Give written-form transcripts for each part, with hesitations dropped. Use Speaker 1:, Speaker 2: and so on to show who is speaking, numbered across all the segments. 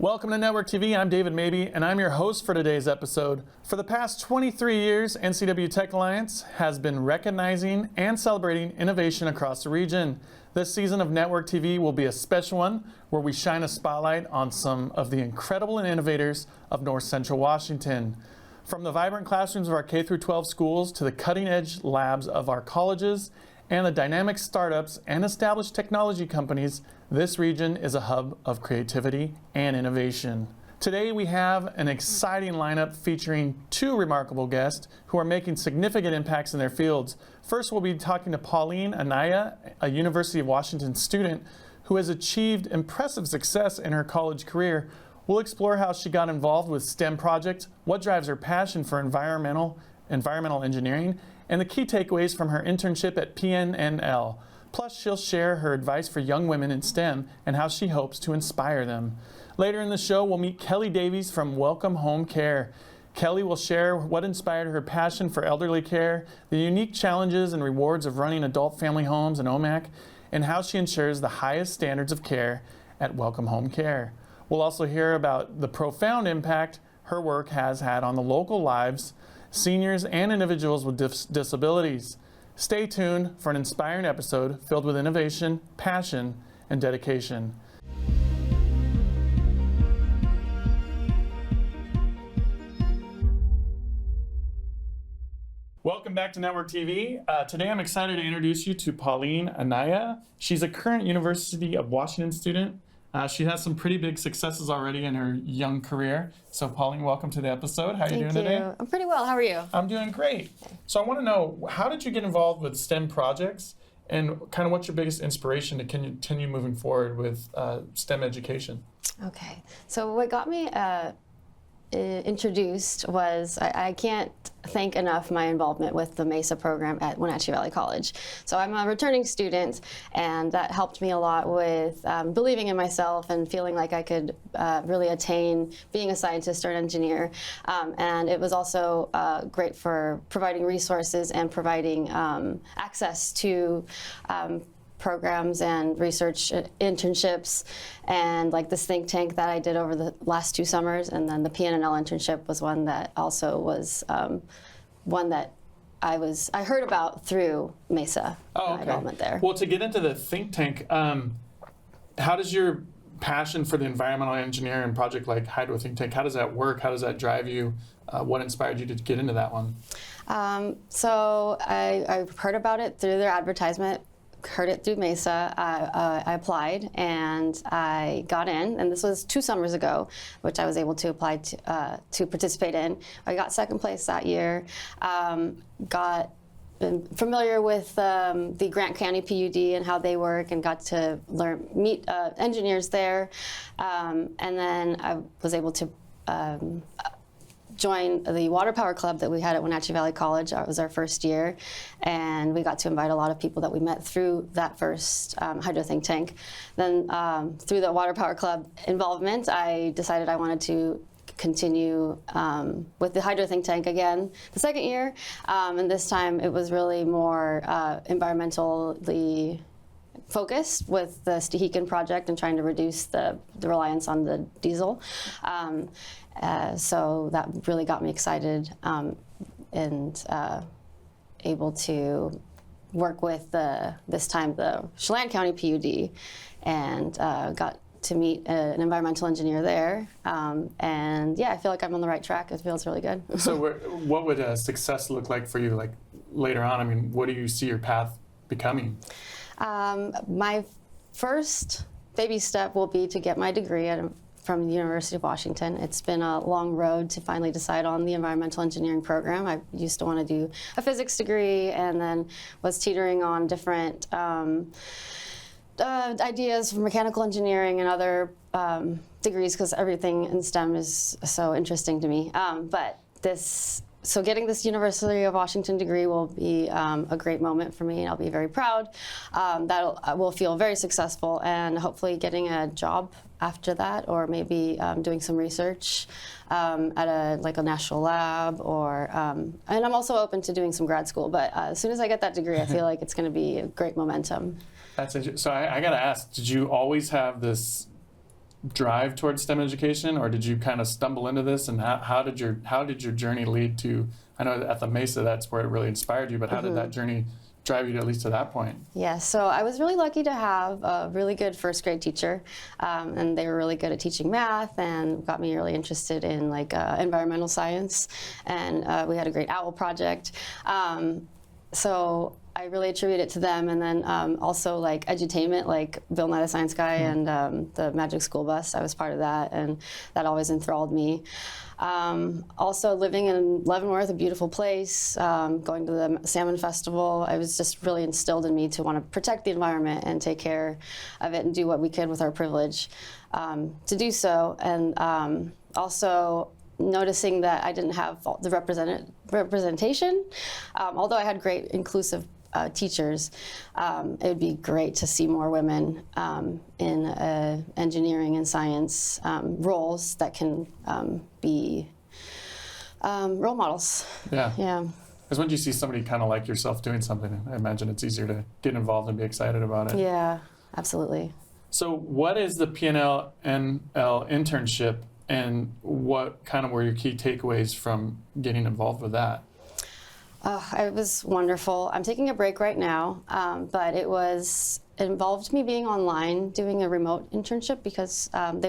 Speaker 1: Welcome to Network TV. I'm David Mabey, and I'm your host for today's episode. For the past 23 years, NCW Tech Alliance has been recognizing and celebrating innovation across the region. This season of Network TV will be a special one where we shine a spotlight on some of the incredible innovators of North Central Washington. From the vibrant classrooms of our K-12 schools to the cutting-edge labs of our colleges and the dynamic startups and established technology companies, this region is a hub of creativity and innovation. Today we have an exciting lineup featuring two remarkable guests who are making significant impacts in their fields. First, we'll be talking to Paulinne Anaya, a University of Washington student who has achieved impressive success in her college career. We'll explore how she got involved with STEM projects, what drives her passion for environmental engineering, and the key takeaways from her internship at PNNL. Plus, she'll share her advice for young women in STEM and how she hopes to inspire them. Later in the show, we'll meet Kellie Davies from Welcome Home Care. Kellie will share what inspired her passion for elderly care, the unique challenges and rewards of running adult family homes in OMAC, and how she ensures the highest standards of care at Welcome Home Care. We'll also hear about the profound impact her work has had on the local lives, seniors, and individuals with disabilities. Stay tuned for an inspiring episode filled with innovation, passion, and dedication. Welcome back to Network TV. Today I'm excited to introduce you to Paulinne Anaya. She's a current University of Washington student. She has some pretty big successes already in her young career. So Paulinne, welcome to the episode. How are you doing today?
Speaker 2: I'm pretty well. How are you?
Speaker 1: I'm doing great. So I want to know, how did you get involved with STEM projects, and kind of what's your biggest inspiration to continue moving forward with STEM education?
Speaker 2: Okay. So what got me introduced was, I can't thank enough my involvement with the MESA program at Wenatchee Valley College. So I'm a returning student, and that helped me a lot with believing in myself and feeling like I could really attain being a scientist or an engineer. And it was also great for providing resources and providing access to programs and research internships, and like this think tank that I did over the last 2 summers, and then the PNNL internship was one that also was one that I heard about through MESA. Involvement there.
Speaker 1: Well, to get into the think tank, how does your passion for the environmental engineering project like Hydro Think Tank, how does that work? How does that drive you? What inspired you to get into that one?
Speaker 2: So I heard about it through their advertisement. Heard it through MESA. I applied and I got in, and this was 2 summers ago, which I was able to apply to participate in. I got second place that year. Got familiar with the Grant County PUD and how they work, and got to meet engineers there, and then I was able to join the water power club that we had at Wenatchee Valley College. It was our first year, and we got to invite a lot of people that we met through that first Hydro Think Tank. Then through the water power club involvement, I decided I wanted to continue with the Hydro Think Tank again the second year, and this time it was really more environmentally focused with the Stehekin project and trying to reduce the reliance on the diesel. So that really got me excited, and able to work with this time the Chelan County PUD, and got to meet an environmental engineer there. And yeah, I feel like I'm on the right track. It feels really good.
Speaker 1: So what would success look like for you, like later on? I mean, what do you see your path becoming?
Speaker 2: My first baby step will be to get my degree from the University of Washington. It's been a long road to finally decide on the environmental engineering program. I used to want to do a physics degree, and then was teetering on different ideas for mechanical engineering and other degrees, because everything in STEM is so interesting to me. So getting this University of Washington degree will be a great moment for me, and I'll be very proud. I will feel very successful, and hopefully getting a job after that, or maybe doing some research at a national lab, or and I'm also open to doing some grad school. But as soon as I get that degree, I feel like it's going to be a great momentum.
Speaker 1: That's interesting. So I got to ask, did you always have this drive towards STEM education, or did you kind of stumble into this? And how did your journey lead to? I know at the Mesa that's where it really inspired you, but how did that journey drive you to at least to that point?
Speaker 2: Yeah, so I was really lucky to have a really good first grade teacher, and they were really good at teaching math and got me really interested in like environmental science, and we had a great owl project. So I really attribute it to them, and then also like edutainment, like Bill Nye the Science Guy and the Magic School Bus. I was part of that, and that always enthralled me. Also living in Leavenworth, a beautiful place, going to the Salmon Festival, it was just really instilled in me to want to protect the environment and take care of it and do what we could with our privilege to do so. And also noticing that I didn't have the representation, although I had great inclusive teachers, it would be great to see more women in engineering and science roles that can be role models.
Speaker 1: Yeah.
Speaker 2: Yeah.
Speaker 1: Because when you see somebody kind of like yourself doing something, I imagine it's easier to get involved and be excited about it.
Speaker 2: Yeah, absolutely.
Speaker 1: So what is the PNL internship, and what kind of were your key takeaways from getting involved with that?
Speaker 2: It was wonderful. I'm taking a break right now, but it involved me being online, doing a remote internship because had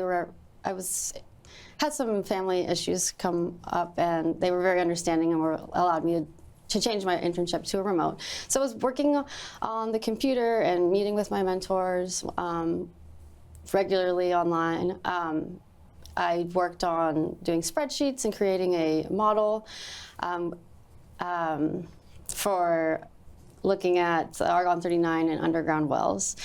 Speaker 2: some family issues come up, and they were very understanding and allowed me to change my internship to a remote. So I was working on the computer and meeting with my mentors regularly online. I worked on doing spreadsheets and creating a model for looking at Argon 39 and underground wells.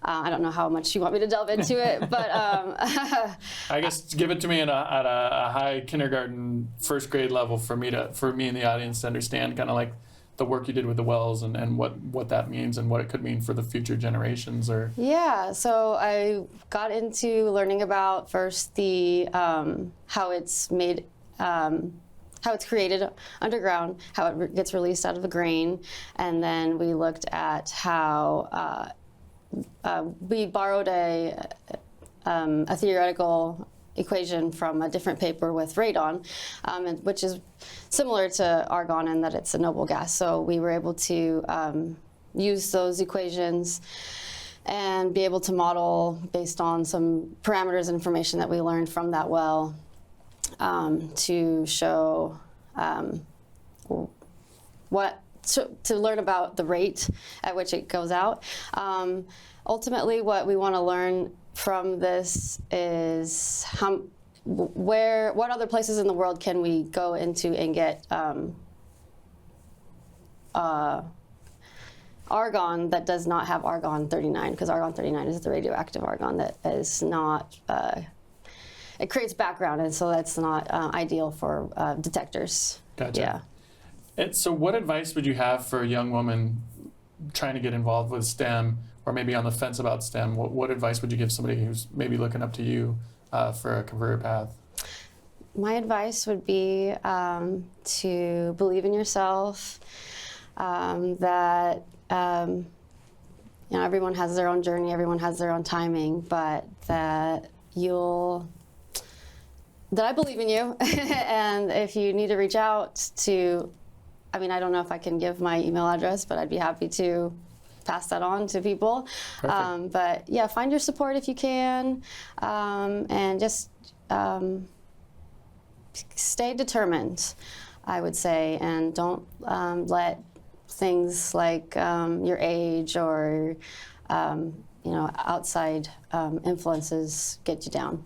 Speaker 2: I don't know how much you want me to delve into it, but
Speaker 1: I guess give it to me at a high kindergarten, first grade level for me in the audience to understand kind of like the work you did with the wells and what that means and what it could mean for the future generations. Or
Speaker 2: yeah, so I got into learning about first the how it's made. How it's created underground, how it gets released out of the grain, and then we looked at how we borrowed a theoretical equation from a different paper with radon, which is similar to argon in that it's a noble gas. So we were able to use those equations and be able to model based on some parameters and information that we learned from that well. To show to learn about the rate at which it goes out. Ultimately, what we want to learn from this is what other places in the world can we go into and get argon that does not have argon 39, because argon 39 is the radioactive argon that is not. It creates background, and so that's not ideal for detectors.
Speaker 1: Gotcha.
Speaker 2: Yeah.
Speaker 1: And so what advice would you have for a young woman trying to get involved with STEM, or maybe on the fence about STEM? What advice would you give somebody who's maybe looking up to you for a career path?
Speaker 2: My advice would be to believe in yourself, that everyone has their own journey, everyone has their own timing, but that I believe in you, and if you need to reach out to, I don't know if I can give my email address, but I'd be happy to pass that on to people. But yeah, find your support if you can, and just stay determined, I would say, and don't let things like your age or outside influences get you down.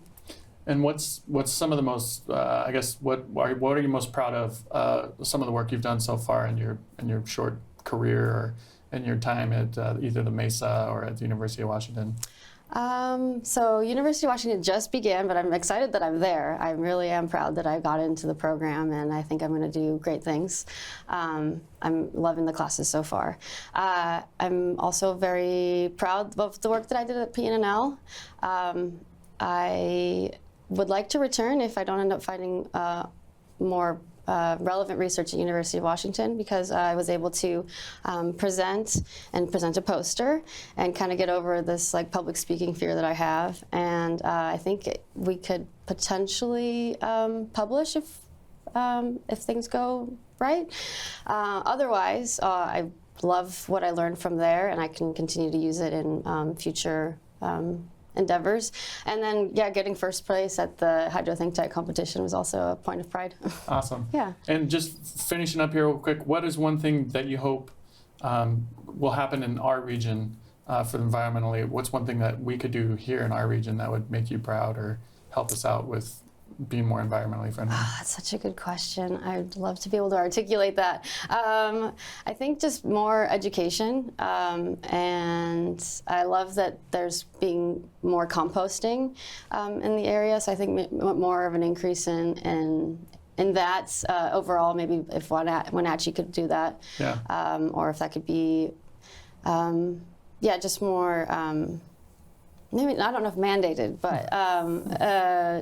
Speaker 1: And what's some of the most what are you most proud of some of the work you've done so far in your short career or in your time at either the Mesa or at the University of Washington?
Speaker 2: So University of Washington just began, but I'm excited that I'm there. I really am proud that I got into the program, and I think I'm going to do great things. I'm loving the classes so far. I'm also very proud of the work that I did at PNL. I would like to return if I don't end up finding more relevant research at University of Washington because I was able to present a poster and kind of get over this like public speaking fear that I have. And I think we could potentially publish if things go right. Otherwise, I love what I learned from there, and I can continue to use it in future endeavors. And then, yeah, getting first place at the Hydro Think Tank competition was also a point of pride.
Speaker 1: Awesome.
Speaker 2: Yeah.
Speaker 1: And just finishing up here real quick, what is one thing that you hope will happen in our region for environmentally? What's one thing that we could do here in our region that would make you proud or help us out with being more environmentally friendly?
Speaker 2: That's such a good question. I'd love to be able to articulate that. I think just more education, and I love that there's being more composting in the area. So I think more of an increase in that overall. Maybe if Wenatchee could do that,
Speaker 1: Yeah.
Speaker 2: or if that could be, just more. Maybe, I don't know if mandated, but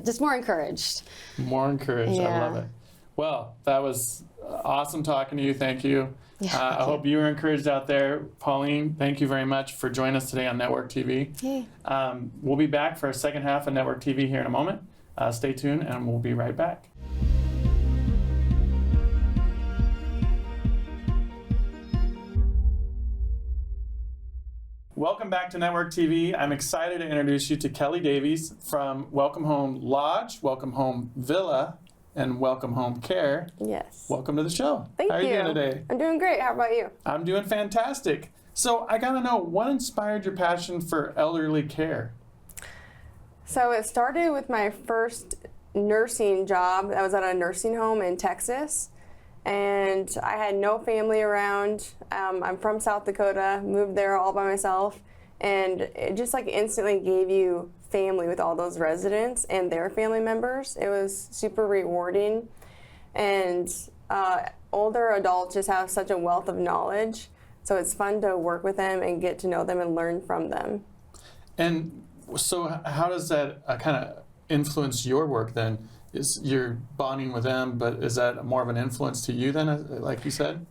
Speaker 2: just more encouraged.
Speaker 1: More encouraged.
Speaker 2: Yeah.
Speaker 1: I love it. Well, that was awesome talking to you. Thank you.
Speaker 2: Yeah,
Speaker 1: I hope you were encouraged out there. Pauline, thank you very much for joining us today on Network TV.
Speaker 2: Yay.
Speaker 1: We'll be back for a second half of Network TV here in a moment. Stay tuned, and we'll be right back. Welcome back to Network TV. I'm excited to introduce you to Kellie Davies from Welcome Home Lodge, Welcome Home Villa, and Welcome Home Care.
Speaker 3: Yes.
Speaker 1: Welcome to the show.
Speaker 3: Thank you.
Speaker 1: How are you doing today?
Speaker 3: I'm doing great. How about you?
Speaker 1: I'm doing fantastic. So I gotta know, what inspired your passion for elderly care?
Speaker 3: So it started with my first nursing job. I was at a nursing home in Texas, and I had no family around. I'm from South Dakota, moved there all by myself, and it just like instantly gave you family with all those residents and their family members. It was super rewarding, and older adults just have such a wealth of knowledge, so it's fun to work with them and get to know them and learn from them.
Speaker 1: And so how does that kind of influence your work then? Is you're bonding with them, but is that more of an influence to you then, like you said?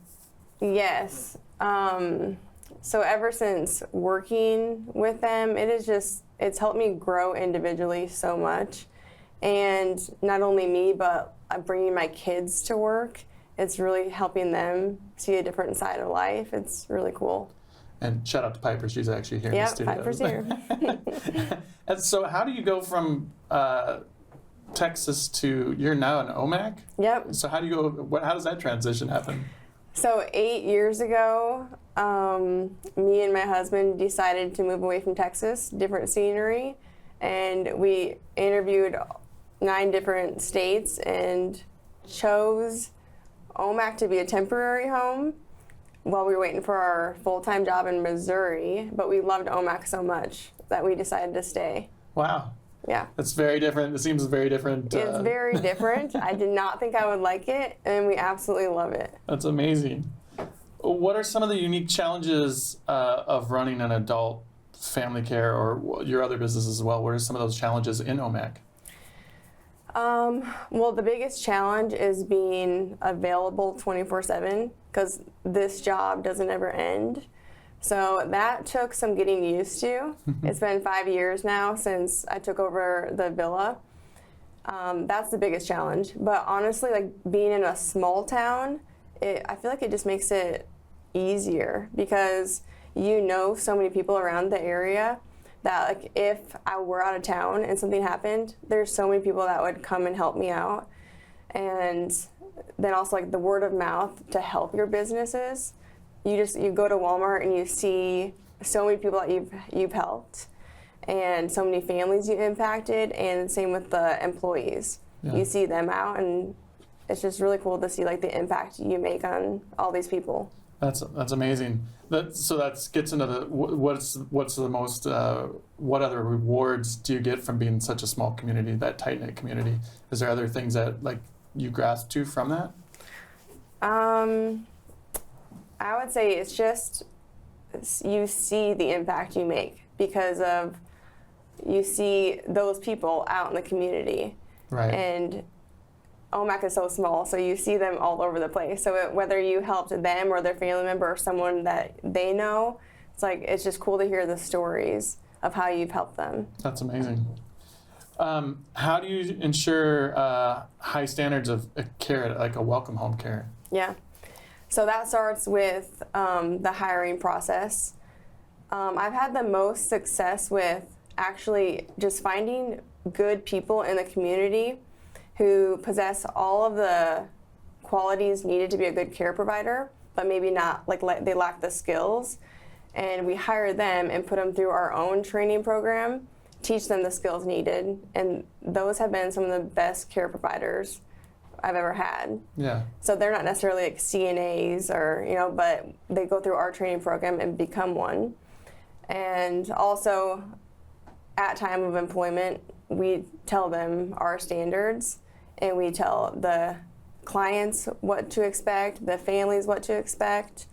Speaker 3: Yes. So ever since working with them, it's helped me grow individually so much. And not only me, but bringing my kids to work, it's really helping them see a different side of life. It's really cool.
Speaker 1: And shout out to Piper, she's actually here in the studio.
Speaker 3: Piper's here.
Speaker 1: And so how do you go from Texas to, you're now in OMAC?
Speaker 3: Yep.
Speaker 1: So how do you go, how does that transition happen?
Speaker 3: So 8 years ago, me and my husband decided to move away from Texas, different scenery, and we interviewed 9 different states and chose OMAC to be a temporary home while we were waiting for our full-time job in Missouri, but we loved OMAC so much that we decided to stay.
Speaker 1: Wow.
Speaker 3: Yeah.
Speaker 1: That's very different. It seems very different.
Speaker 3: It's very different. I did not think I would like it, and we absolutely love it.
Speaker 1: That's amazing. What are some of the unique challenges of running an adult family care or your other business as well? What are some of those challenges in OMAC?
Speaker 3: Well, the biggest challenge is being available 24/7 because this job doesn't ever end. So that took some getting used to. It's been 5 years now since I took over the villa. That's the biggest challenge. But honestly, like being in a small town, I feel like it just makes it easier because you know so many people around the area that like if I were out of town and something happened, there's so many people that would come and help me out. And then also like the word of mouth to help your businesses. You go to Walmart and you see so many people that you've helped and so many families you've impacted, and same with the employees.
Speaker 1: Yeah.
Speaker 3: You see them out, and it's just really cool to see like the impact you make on all these people.
Speaker 1: That's amazing. So that gets into the what's the most what other rewards do you get from being such a small community, that tight knit community? Is there other things that like you grasp to from that?
Speaker 3: I would say it's just you see the impact you make because of you see those people out in the community.
Speaker 1: Right.
Speaker 3: And OMAC is so small, so you see them all over the place. So whether you helped them or their family member or someone that they know, it's just cool to hear the stories of how you've helped them.
Speaker 1: That's amazing. How do you ensure high standards of care, like a welcome home care?
Speaker 3: Yeah. So that starts with the hiring process. I've had the most success with actually just finding good people in the community who possess all of the qualities needed to be a good care provider, but maybe not, they lack the skills. And we hire them and put them through our own training program, teach them the skills needed, and those have been some of the best care providers I've ever had.
Speaker 1: Yeah.
Speaker 3: So they're not necessarily like CNAs or, but they go through our training program and become one. And also, at time of employment, we tell them our standards, and we tell the clients what to expect, the families what to expect,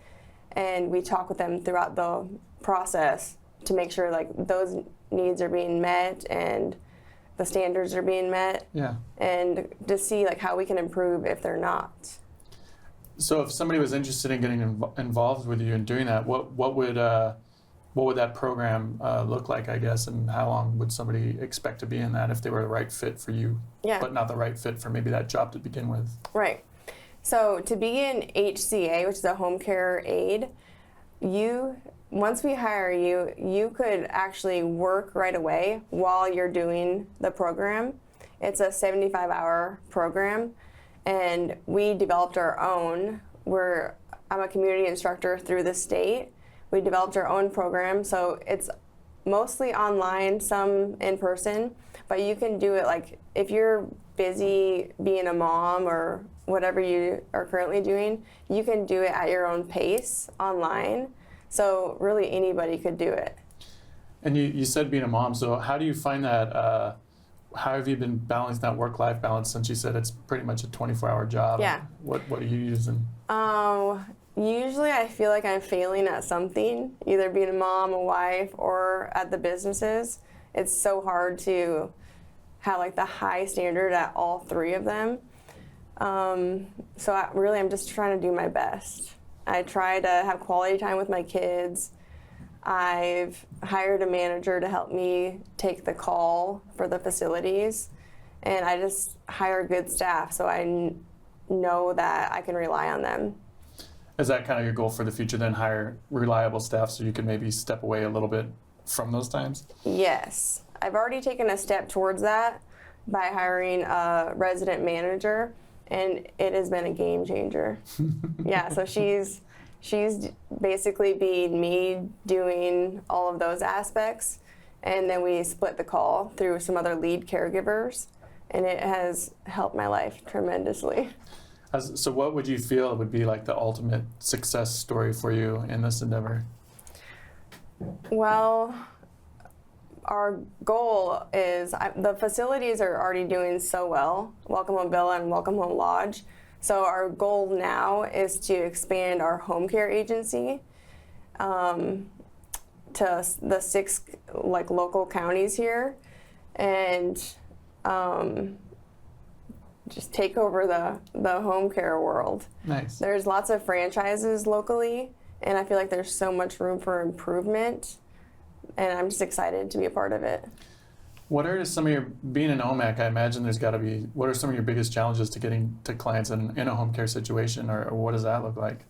Speaker 3: and we talk with them throughout the process to make sure those needs are being met and the standards are being met.
Speaker 1: Yeah. And
Speaker 3: to see how we can improve if they're not.
Speaker 1: So if somebody was interested in getting involved with you and doing that, what would that program look like, I guess, and how long would somebody expect to be in that if they were the right fit for you, but not the right fit for maybe that job to begin with?
Speaker 3: Right. So to be in HCA, which is a home care aide, once we hire you, you could actually work right away while you're doing the program. It's a 75-hour program, and we developed our own. I'm a community instructor through the state. We developed our own program, so it's mostly online, some in person, but you can do it if you're busy being a mom or whatever you are currently doing, you can do it at your own pace online. So really anybody could do it.
Speaker 1: And you said being a mom, so how do you find that, how have you been balancing that work-life balance since you said it's pretty much a 24-hour job?
Speaker 3: Yeah.
Speaker 1: What are you using?
Speaker 3: Usually I feel like I'm failing at something, either being a mom, a wife, or at the businesses. It's so hard to have the high standard at all three of them. So I'm just trying to do my best. I try to have quality time with my kids. I've hired a manager to help me take the call for the facilities, and I just hire good staff so I know that I can rely on them.
Speaker 1: Is that kind of your goal for the future then, hire reliable staff so you can maybe step away a little bit from those times?
Speaker 3: Yes. I've already taken a step towards that by hiring a resident manager, and it has been a game changer. Yeah, so she's basically been me doing all of those aspects, and then we split the call through some other lead caregivers, and it has helped my life tremendously.
Speaker 1: So what would you feel would be the ultimate success story for you in this endeavor?
Speaker 3: Well, our goal is, the facilities are already doing so well, Welcome Home Villa and Welcome Home Lodge. So our goal now is to expand our home care agency to the 6 local counties here, and just take over the home care world.
Speaker 1: Nice.
Speaker 3: There's lots of franchises locally, and I feel like there's so much room for improvement, and I'm just excited to be a part of it.
Speaker 1: What are some of your, being an OMAC, I imagine there's got to be, what are some of your biggest challenges to getting to clients in a home care situation, or what does that look like?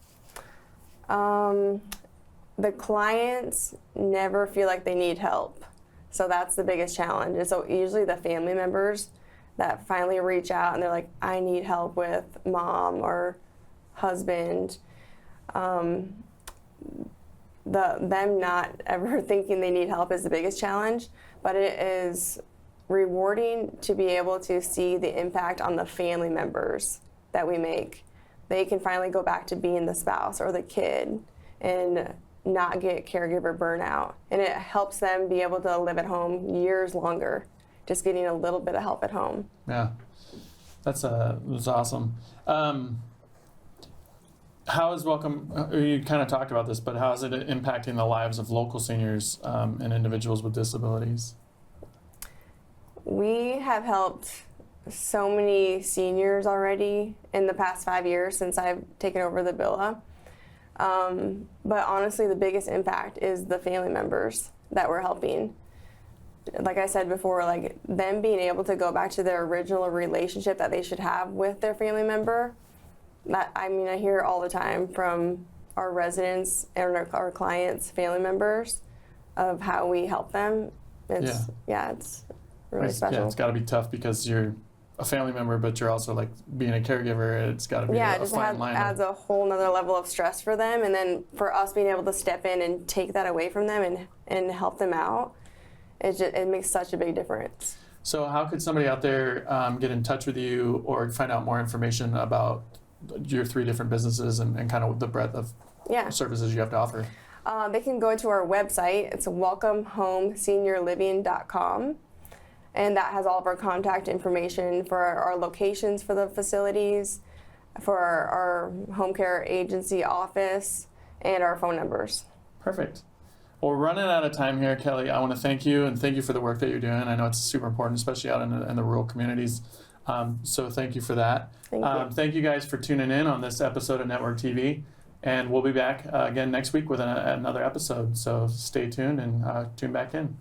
Speaker 3: The clients never feel like they need help. So that's the biggest challenge. And so usually the family members that finally reach out and they're like, I need help with mom or husband. Them not ever thinking they need help is the biggest challenge, but it is rewarding to be able to see the impact on the family members that we make. They can finally go back to being the spouse or the kid and not get caregiver burnout. And it helps them be able to live at home years longer, just getting a little bit of help at home.
Speaker 1: Yeah, that's awesome. How is Welcome, you kind of talked about this, but how is it impacting the lives of local seniors and individuals with disabilities?
Speaker 3: We have helped so many seniors already in the past 5 years since I've taken over the villa. But honestly, the biggest impact is the family members that we're helping. Like I said before, like them being able to go back to their original relationship that they should have with their family member. That, I mean, I hear it all the time from our residents and our clients' family members of how we help them. It's really special.
Speaker 1: Yeah, it's got to be tough because you're a family member, but you're also like being a caregiver. It's got to be a fine line.
Speaker 3: Adds a whole nother level of stress for them, and then for us being able to step in and take that away from them and help them out, it makes such a big difference.
Speaker 1: So how could somebody out there get in touch with you or find out more information about your 3 different businesses and kind of the breadth of services you have to offer?
Speaker 3: They can go to our website. It's welcomehomeseniorliving.com. And that has all of our contact information for our locations for the facilities, for our home care agency office, and our phone numbers.
Speaker 1: Perfect. Well, we're running out of time here, Kelly. I want to thank you and thank you for the work that you're doing. I know it's super important, especially out in the rural communities. So thank you for that. Thank you guys for tuning in on this episode of Network TV. And we'll be back again next week with another episode. So stay tuned and tune back in.